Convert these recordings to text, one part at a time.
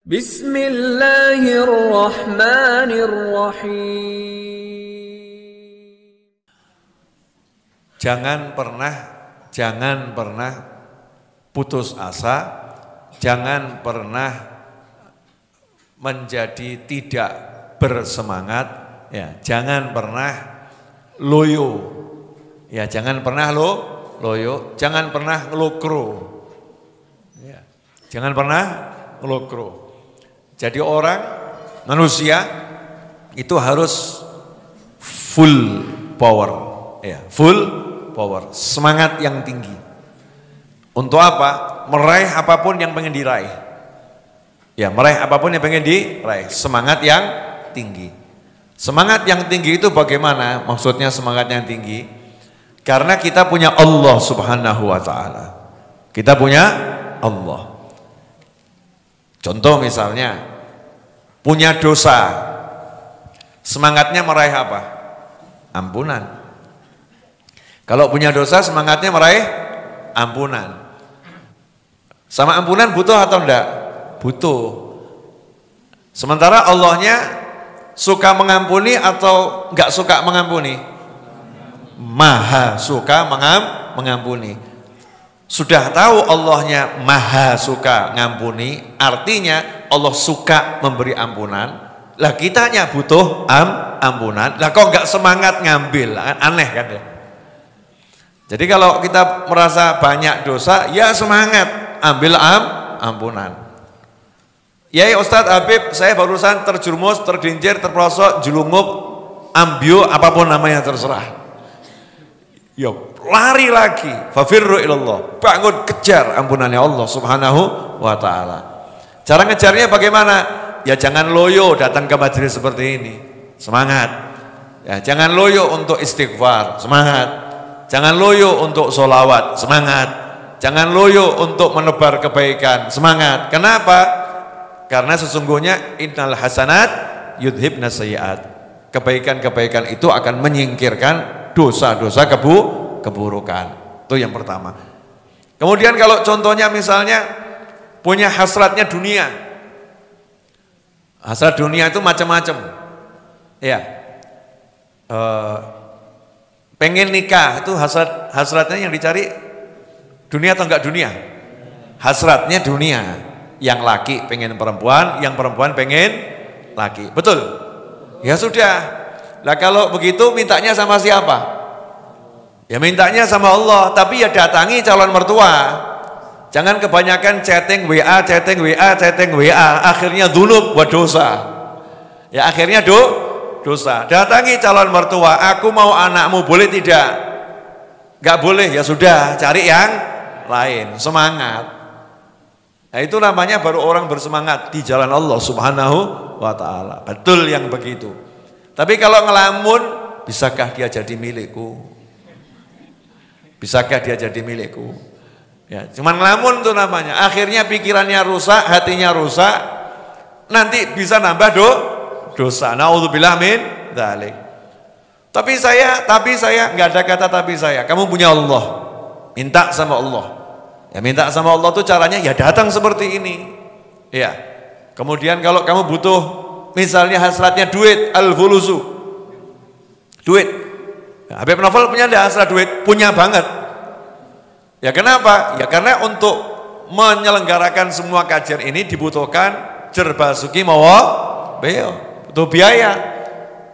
Bismillahirrahmanirrahim. Jangan pernah putus asa, jangan pernah menjadi tidak bersemangat, ya, jangan pernah loyo, ya, jangan pernah loyo, jangan pernah ngelokro, ya, jangan pernah ngelokro. Jadi orang, manusia itu harus full power, ya, full power, semangat yang tinggi. Untuk apa? Meraih apapun yang pengen diraih. Ya, meraih apapun yang pengen diraih, semangat yang tinggi. Semangat yang tinggi itu bagaimana? Maksudnya semangat yang tinggi karena kita punya Allah Subhanahu wa taala. Kita punya Allah. Contoh misalnya punya dosa, semangatnya meraih apa? Ampunan. Kalau punya dosa semangatnya meraih ampunan. Sama ampunan butuh atau enggak? Butuh. Sementara Allahnya suka mengampuni atau enggak suka mengampuni? Maha suka mengampuni. Sudah tahu Allahnya maha suka ngampuni, artinya Allah suka memberi ampunan. Lah kitanya butuh ampunan. Lah kok enggak semangat ngambil? Aneh kan ya? Jadi kalau kita merasa banyak dosa, ya semangat ambil ampunan. Ya Ustadz Habib, saya barusan terjerumus, tergelincir, terperosok, jelungup, ambio, apapun namanya terserah. Ya lari lagi, fafirru ilallah, bangun kejar ampunannya Allah Subhanahu wa taala. Cara ngejarnya bagaimana? Ya jangan loyo datang ke majelis seperti ini, semangat. Ya jangan loyo untuk istighfar, semangat. Jangan loyo untuk sholawat, semangat. Jangan loyo untuk menebar kebaikan, semangat. Kenapa? Karena sesungguhnya innal hasanat yudhibnas sayyi'at. Kebaikan-kebaikan itu akan menyingkirkan dosa-dosa keburukan. Itu yang pertama. Kemudian kalau contohnya misalnya punya hasratnya dunia. Hasrat dunia itu macam-macam. Ya. Pengen nikah itu hasratnya yang dicari dunia atau enggak dunia? Hasratnya dunia. Yang laki pengen perempuan, yang perempuan pengen laki. Betul? Ya sudah. Lah kalau begitu mintanya sama siapa? Ya mintanya sama Allah, tapi ya datangi calon mertua. Jangan kebanyakan chatting WA, chatting WA, chatting WA, akhirnya dzunub buat dosa. Ya akhirnya dosa. Datangi calon mertua, aku mau anakmu, boleh tidak? Enggak boleh, ya sudah, cari yang lain, semangat. Nah itu namanya baru orang bersemangat di jalan Allah Subhanahu wa taala. Betul yang begitu. Tapi kalau ngelamun, bisakah dia jadi milikku? Bisakah dia jadi milikku? Ya, cuman ngelamun tuh namanya. Akhirnya pikirannya rusak, hatinya rusak. Nanti bisa nambah dosa. Naudzubillah min dzalik. Tapi saya nggak ada kata tapi saya. Kamu punya Allah. Minta sama Allah. Ya minta sama Allah tuh caranya ya datang seperti ini. Ya. Kemudian kalau kamu butuh misalnya hasratnya duit, al-fulusu. Duit. Ya, Habib Novel punya enggak hasrat duit? Punya banget. Ya kenapa? Ya karena untuk menyelenggarakan semua kajian ini dibutuhkan jerbasuki mawa beo. Butuh biaya.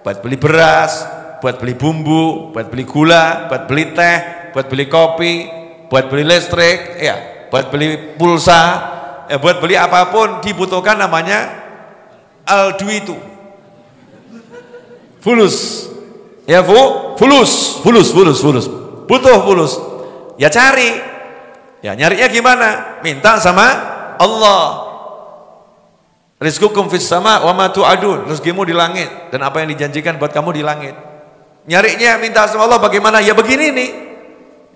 Buat beli beras, buat beli bumbu, buat beli gula, buat beli teh, buat beli kopi, buat beli listrik, ya, buat beli pulsa, ya, buat beli apapun dibutuhkan namanya al-duitu. Fulus. Ya, fulus. Butuh fulus. Ya cari. Ya nyarinya gimana? Minta sama Allah. Rizqukum fis sama wa ma tu'adun. Rezekimu di langit dan apa yang dijanjikan buat kamu di langit. Nyarinya minta sama Allah bagaimana? Ya begini nih.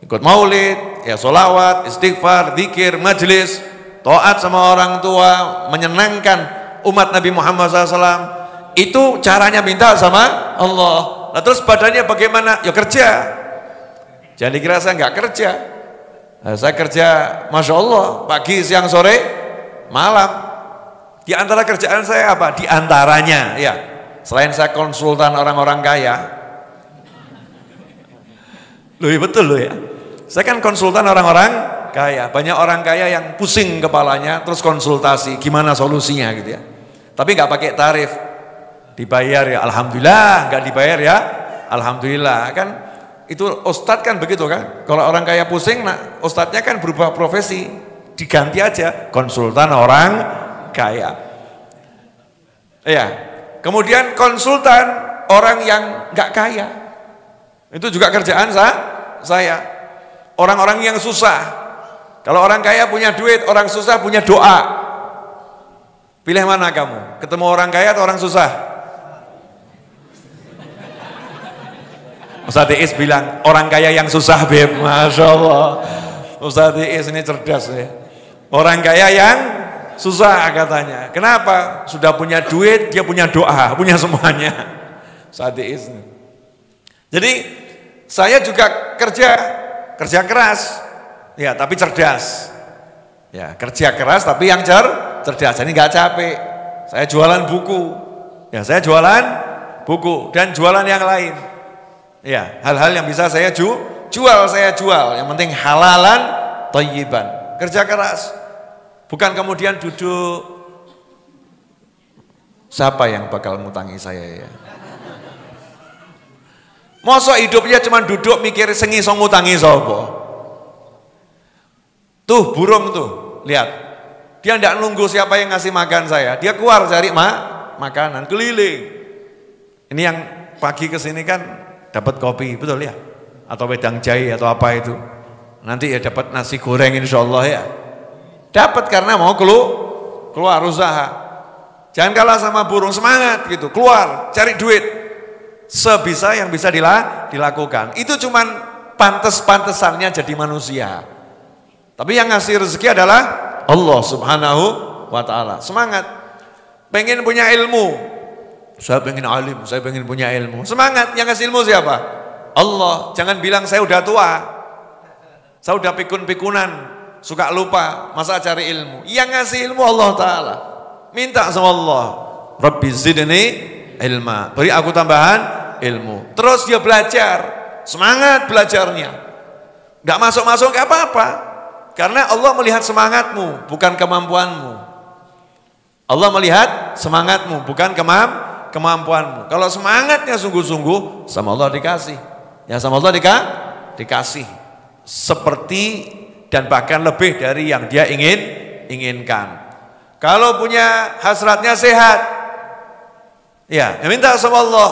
Ikut maulid, ya sholawat, istighfar, zikir, majlis, taat sama orang tua, menyenangkan umat Nabi Muhammad SAW. Itu caranya minta sama Allah. Nah terus badannya bagaimana? Ya kerja. Jangan dikira saya nggak kerja. Nah, saya kerja, masya Allah, pagi, siang, sore, malam. Di antara kerjaan saya apa? Di antaranya, ya. Selain saya konsultan orang-orang kaya. Loh, ya betul loh ya. Saya kan konsultan orang-orang kaya. Banyak orang kaya yang pusing kepalanya, terus konsultasi, gimana solusinya gitu ya. Tapi nggak pakai tarif. Dibayar ya alhamdulillah, nggak dibayar ya alhamdulillah. Kan itu ustadz kan begitu kan. Kalau orang kaya pusing, nah ustadznya kan berubah profesi. Diganti aja konsultan orang kaya. Ya. Kemudian konsultan orang yang nggak kaya. Itu juga kerjaan saya. Orang-orang yang susah. Kalau orang kaya punya duit, orang susah punya doa. Pilih mana kamu? Ketemu orang kaya atau orang susah? Ustaz Iis bilang, orang kaya yang susah, Beb. Masya Allah. Ustaz Iis ini cerdas ya. Orang kaya yang susah katanya. Kenapa? Sudah punya duit, dia punya doa, punya semuanya. Ustaz Iis. Jadi, saya juga kerja keras. Ya, tapi cerdas. Ya, kerja keras tapi yang cerdas. Jadi nggak capek. Saya jualan buku. Ya, saya jualan buku dan jualan yang lain. Ya, hal-hal yang bisa saya jual. Yang penting halalan thayyiban. Kerja keras. Bukan kemudian duduk. Siapa yang bakal ngutangi saya ya? Masa hidupnya cuma duduk mikir sengi so ngutangi sapa? Tuh burung tuh, lihat. Dia tidak nunggu siapa yang ngasih makan saya. Dia keluar cari makanan, keliling. Ini yang pagi kesini kan dapat kopi, betul ya? Atau wedang jahe atau apa itu. Nanti ya dapat nasi goreng insya Allah ya. Dapat karena mau keluar usaha. Jangan kalah sama burung, semangat gitu. Keluar, cari duit. Sebisa yang bisa dilakukan. Itu cuman pantes-pantesannya jadi manusia. Tapi yang ngasih rezeki adalah Allah Subhanahu wa ta'ala. Semangat. Pengen punya ilmu. Saya pengen alim, saya pengen punya ilmu. Semangat, yang ngasih ilmu siapa? Allah. Jangan bilang saya udah tua. Saya udah pikun-pikunan, suka lupa, masa cari ilmu. Yang ngasih ilmu Allah ta'ala. Minta sama Allah. Rabbi zidni ilma. Beri aku tambahan ilmu. Terus dia belajar. Semangat belajarnya. Gak masuk-masuk gak apa-apa. Karena Allah melihat semangatmu, bukan kemampuanmu. Allah melihat semangatmu, bukan kemampuanmu. Kalau semangatnya sungguh-sungguh, sama Allah dikasih. Ya sama Allah dikasih. Seperti dan bahkan lebih dari yang dia inginkan. Kalau punya hasratnya sehat, ya minta sama Allah.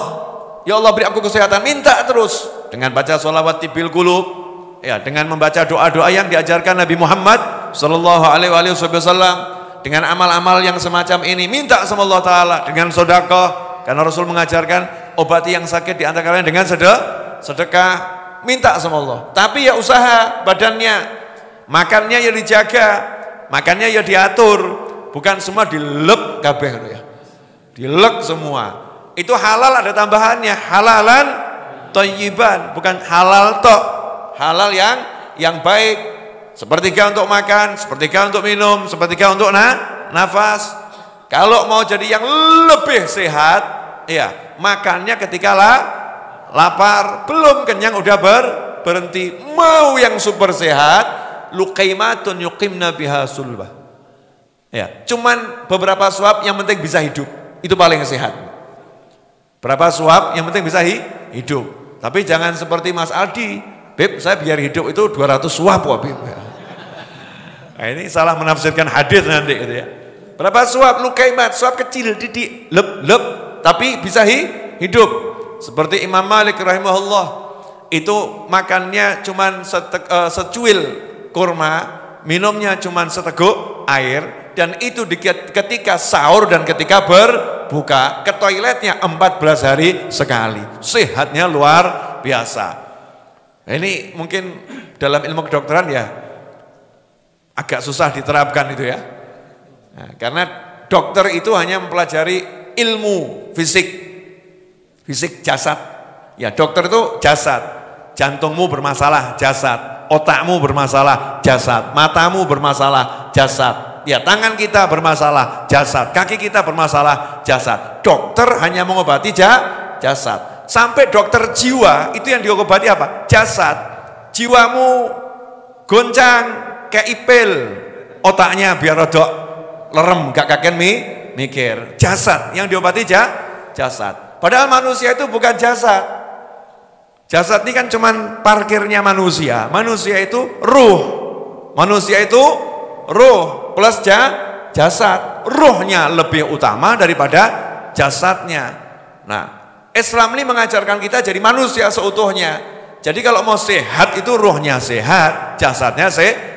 Ya Allah beri aku kesehatan, minta terus. Dengan baca sholawat tibil qulub. Ya, dengan membaca doa-doa yang diajarkan Nabi Muhammad sallallahu alaihi wasallam, dengan amal-amal yang semacam ini, minta sama Allah taala, dengan sedekah, karena Rasul mengajarkan obati yang sakit di antara kalian dengan sedekah, minta sama Allah. Tapi ya usaha badannya, makannya ya dijaga, makannya ya diatur, bukan semua dilep kabeh ya. Dilek semua. Itu halal ada tambahannya, halalan thayyiban, bukan halal tok. Halal yang baik, sepertiga untuk makan, sepertiga untuk minum, sepertiga untuk nafas. Kalau mau jadi yang lebih sehat, ya makannya ketika lapar, belum kenyang udah berhenti. Mau yang super sehat, luqaimatun yuqimna biha sulbah. Ya, cuman beberapa suap yang penting bisa hidup, itu paling sehat. Berapa suap yang penting bisa hidup. Tapi jangan seperti Mas Aldi. Beb, saya biar hidup itu 200 suap wah Beb. Nah, ini salah menafsirkan hadis nanti gitu ya. Berapa suap? Lukaimat, suap kecil, didik, lep, tapi bisa hidup. Seperti Imam Malik rahimahullah, itu makannya cuman secuil kurma, minumnya cuman seteguk air, dan itu ketika sahur dan ketika berbuka, ke toiletnya 14 hari sekali. Sehatnya luar biasa. Nah, ini mungkin dalam ilmu kedokteran ya agak susah diterapkan itu ya. Nah, karena dokter itu hanya mempelajari ilmu fisik jasad. Ya dokter itu jasad. Jantungmu bermasalah jasad, otakmu bermasalah jasad, matamu bermasalah jasad. Ya, tangan kita bermasalah, jasad. Kaki kita bermasalah, jasad. Dokter hanya mengobati jasad. Sampai dokter jiwa, itu yang diobati apa? Jasad. Jiwamu goncang, kayak ipil. Otaknya biar rodok lerem, gak kaken mikir. Jasad, yang diobati jasad. Padahal manusia itu bukan jasad. Jasad ini kan cuman parkirnya manusia. Manusia itu ruh. Manusia itu ruh plus jasad. Ruhnya lebih utama daripada jasadnya. Nah, Islam ini mengajarkan kita jadi manusia seutuhnya. Jadi kalau mau sehat itu ruhnya sehat, jasadnya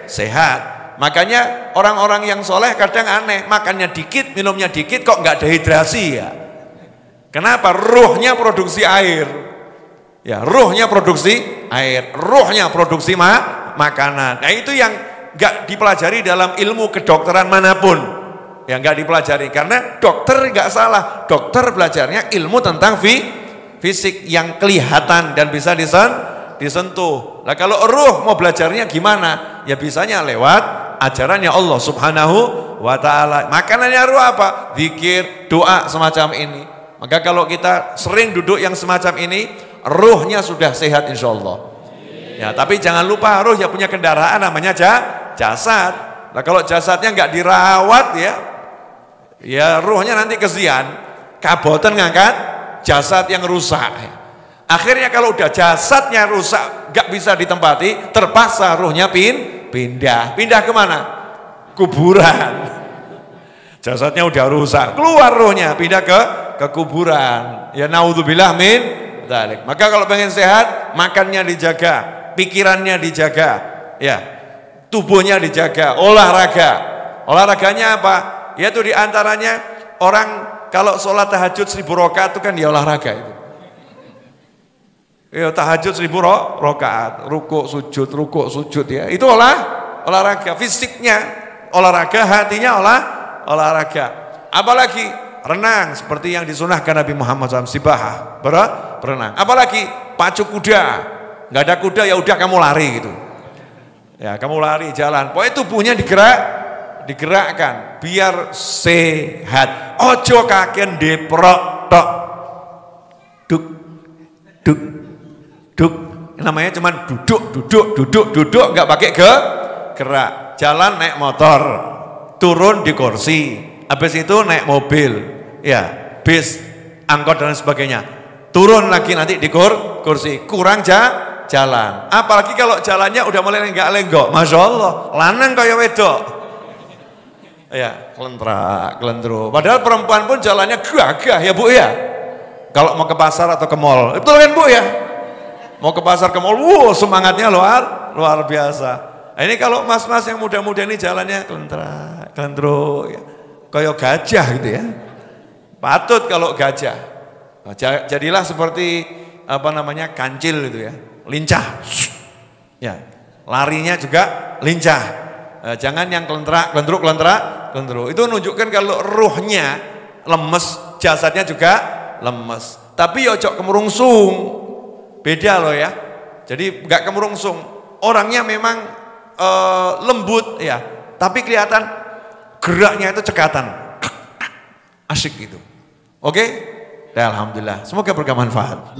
sehat. Makanya orang-orang yang soleh kadang aneh, makannya dikit, minumnya dikit, kok nggak dehidrasi ya? Kenapa? Ruhnya produksi air. Ya, ruhnya produksi air, ruhnya produksi makanan. Nah, itu yang nggak dipelajari dalam ilmu kedokteran manapun. Ya, nggak dipelajari karena dokter nggak salah. Dokter belajarnya ilmu tentang fisik yang kelihatan dan bisa disentuh. Nah, kalau ruh mau belajarnya gimana? Ya bisanya lewat ajarannya Allah Subhanahu wa ta'ala. Makanannya ruh apa? Zikir, doa semacam ini. Maka kalau kita sering duduk yang semacam ini, ruhnya sudah sehat insya Allah. Ya, tapi jangan lupa ruh ya punya kendaraan namanya jasad. Nah, kalau jasadnya nggak dirawat ya ruhnya nanti kesian. Kaboten ngangkat jasad yang rusak. Akhirnya kalau udah jasadnya rusak, nggak bisa ditempati, terpaksa ruhnya pindah kemana? Kuburan. Jasadnya udah rusak, keluar ruhnya, pindah ke kuburan. Ya naudzubillah min dzalik. Maka kalau pengen sehat, makannya dijaga, pikirannya dijaga, ya, tubuhnya dijaga, olahraga. Olahraganya apa? Yaitu diantaranya orang kalau sholat tahajud 1000 rakaat itu kan ya olahraga itu. Ya tahajud 1000 rakaat, rukuk sujud ya. Itu olahraga fisiknya, olahraga hatinya olahraga. Apalagi renang seperti yang disunahkan Nabi Muhammad SAW, sibahah, berenang. Apalagi pacu kuda, nggak ada kuda ya udah kamu lari gitu. Ya kamu lari jalan, pokoknya tubuhnya digerakkan biar sehat. Ojo kaken deprok tok, duk, namanya cuman duduk, nggak pakai gerak. Jalan naik motor, turun di kursi, habis itu naik mobil, ya bis, angkot dan sebagainya, turun lagi nanti di kursi, kurang jalan. Apalagi kalau jalannya udah mulai lenggak-lenggok, masya Allah, lanang kaya wedok, ya kelentro. Padahal perempuan pun jalannya gagah ya bu ya. Kalau mau ke pasar atau ke mall, betul kan bu ya? Mau ke pasar ke mall, semangatnya luar biasa. Nah, ini kalau mas-mas yang muda-muda ini jalannya kelentro, ya. Kayak gajah gitu ya. Patut kalau gajah. Nah, jadilah seperti kancil gitu ya, lincah. Ya, larinya juga lincah. Nah, jangan yang kelentro. Itu menunjukkan kalau ruhnya lemes, jasadnya juga lemes. Tapi ojo kemurungsung. Beda loh ya. Jadi nggak kemurungsung. Orangnya memang lembut ya, tapi kelihatan geraknya itu cekatan. Asyik gitu. Oke? Ya, alhamdulillah. Semoga bermanfaat.